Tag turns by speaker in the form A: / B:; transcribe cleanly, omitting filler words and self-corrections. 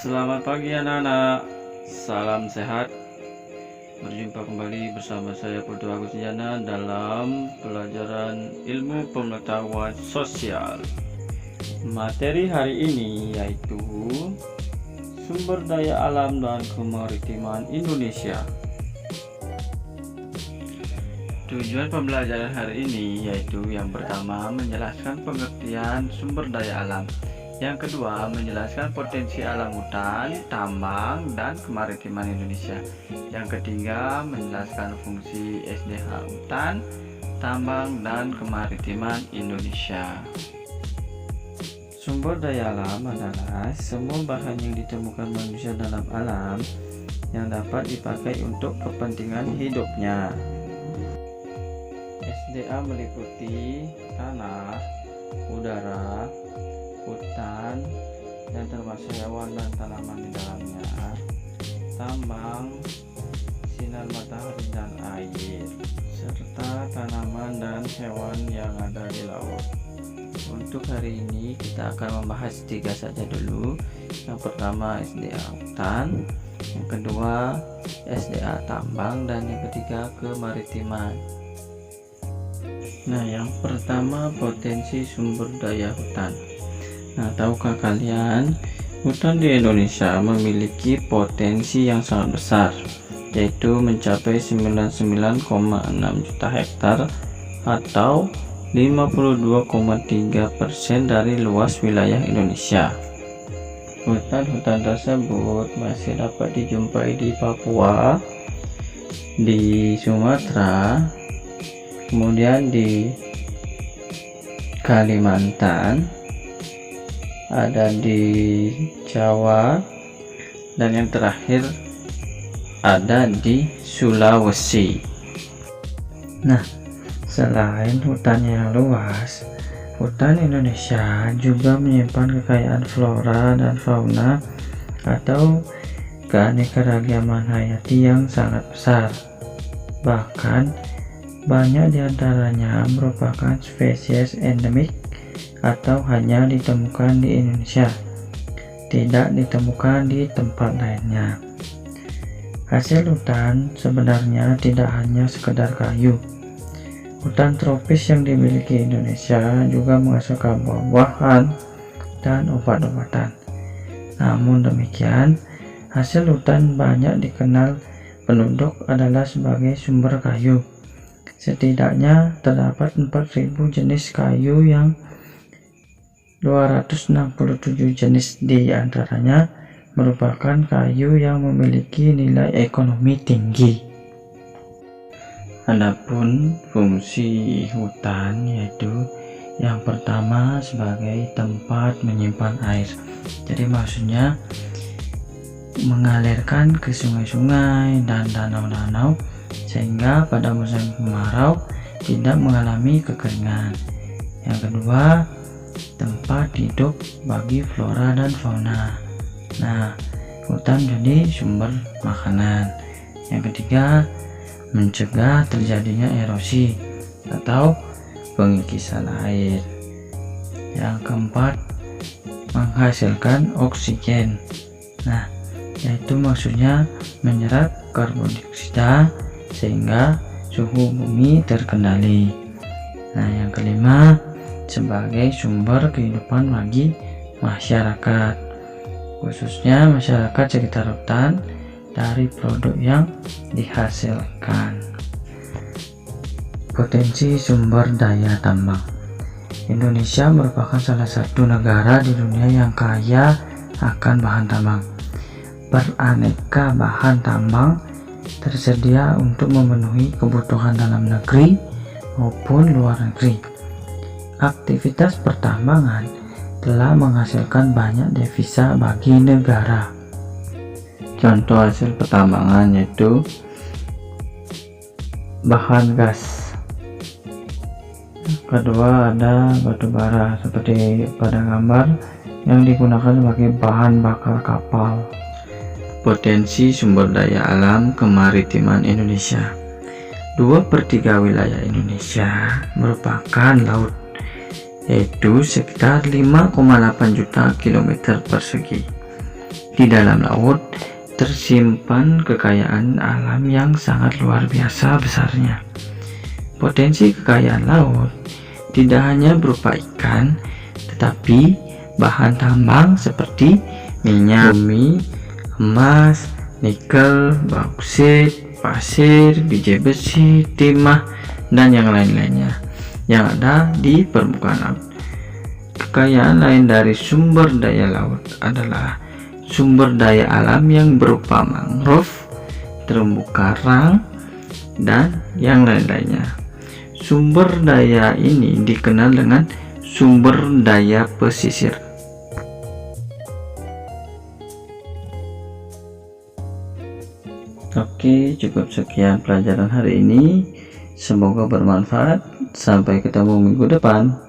A: Selamat pagi anak-anak, salam sehat. Berjumpa kembali bersama saya Putu Agus Jana dalam pelajaran ilmu pengetahuan sosial. Materi hari ini yaitu sumber daya alam dan kemaritiman Indonesia. Tujuan pembelajaran hari ini yaitu yang pertama menjelaskan pengertian sumber daya alam, yang kedua menjelaskan potensi alam hutan, tambang, dan kemaritiman Indonesia, yang ketiga menjelaskan fungsi SDH hutan, tambang, dan kemaritiman Indonesia. Sumber daya alam adalah semua bahan yang ditemukan manusia dalam alam yang dapat dipakai untuk kepentingan hidupnya. SDA meliputi tanah, udara, hutan, dan termasuk hewan dan tanaman di dalamnya, tambang, sinar matahari dan air, serta tanaman dan hewan yang ada di laut. Untuk hari ini kita akan membahas 3 saja dulu. Yang pertama SDA hutan, yang kedua SDA tambang, dan yang ketiga kemaritiman. Nah, yang pertama potensi sumber daya hutan. Nah, tahukah kalian, hutan di Indonesia memiliki potensi yang sangat besar, yaitu mencapai 99,6 juta hektar atau 52,3% dari luas wilayah Indonesia. Hutan-hutan tersebut masih dapat dijumpai di Papua, di Sumatera, kemudian di Kalimantan, ada di Jawa, dan yang terakhir ada di Sulawesi. Nah, selain hutan yang luas, hutan Indonesia juga menyimpan kekayaan flora dan fauna atau keanekaragaman hayati yang sangat besar. Bahkan banyak diantaranya merupakan spesies endemik atau hanya ditemukan di Indonesia, tidak ditemukan di tempat lainnya. Hasil hutan sebenarnya tidak hanya sekedar kayu. Hutan tropis yang dimiliki Indonesia juga menghasilkan buah-buahan dan obat-obatan. Namun demikian, hasil hutan banyak dikenal penduduk adalah sebagai sumber kayu. Setidaknya terdapat 4.000 jenis kayu yang 267 jenis di antaranya merupakan kayu yang memiliki nilai ekonomi tinggi. Adapun fungsi hutan yaitu yang pertama sebagai tempat menyimpan air. Jadi maksudnya mengalirkan ke sungai-sungai dan danau-danau sehingga pada musim kemarau tidak mengalami kekeringan. Yang kedua, tempat hidup bagi flora dan fauna. Nah, hutan jadi sumber makanan. Yang ketiga, mencegah terjadinya erosi atau pengikisan air. Yang keempat, menghasilkan oksigen. Nah, yaitu maksudnya menyerap karbon dioksida sehingga suhu bumi terkendali. Nah, yang kelima, sebagai sumber kehidupan bagi masyarakat, khususnya masyarakat sekitar hutan, dari produk yang dihasilkan. Potensi sumber daya tambang. Indonesia merupakan salah satu negara di dunia yang kaya akan bahan tambang. Beraneka bahan tambang tersedia untuk memenuhi kebutuhan dalam negeri maupun luar negeri. Aktivitas pertambangan telah menghasilkan banyak devisa bagi negara. Contoh hasil pertambangan yaitu bahan gas. Kedua ada batu bara seperti pada gambar yang digunakan sebagai bahan bakar kapal. Potensi sumber daya alam kemaritiman Indonesia. 2/3 wilayah Indonesia merupakan laut, yaitu sekitar 5,8 juta km persegi. Di dalam laut tersimpan kekayaan alam yang sangat luar biasa besarnya. Potensi kekayaan laut tidak hanya berupa ikan, tetapi bahan tambang seperti minyak bumi, emas, nikel, bauksit, pasir, biji besi, timah, dan yang lain-lainnya yang ada di permukaan laut. Kekayaan lain dari sumber daya laut adalah sumber daya alam yang berupa mangrove, terumbu karang, dan yang lain-lainnya. Sumber daya ini dikenal dengan sumber daya pesisir. Oke, cukup sekian pelajaran hari ini. Semoga bermanfaat. Sampai ketemu minggu depan.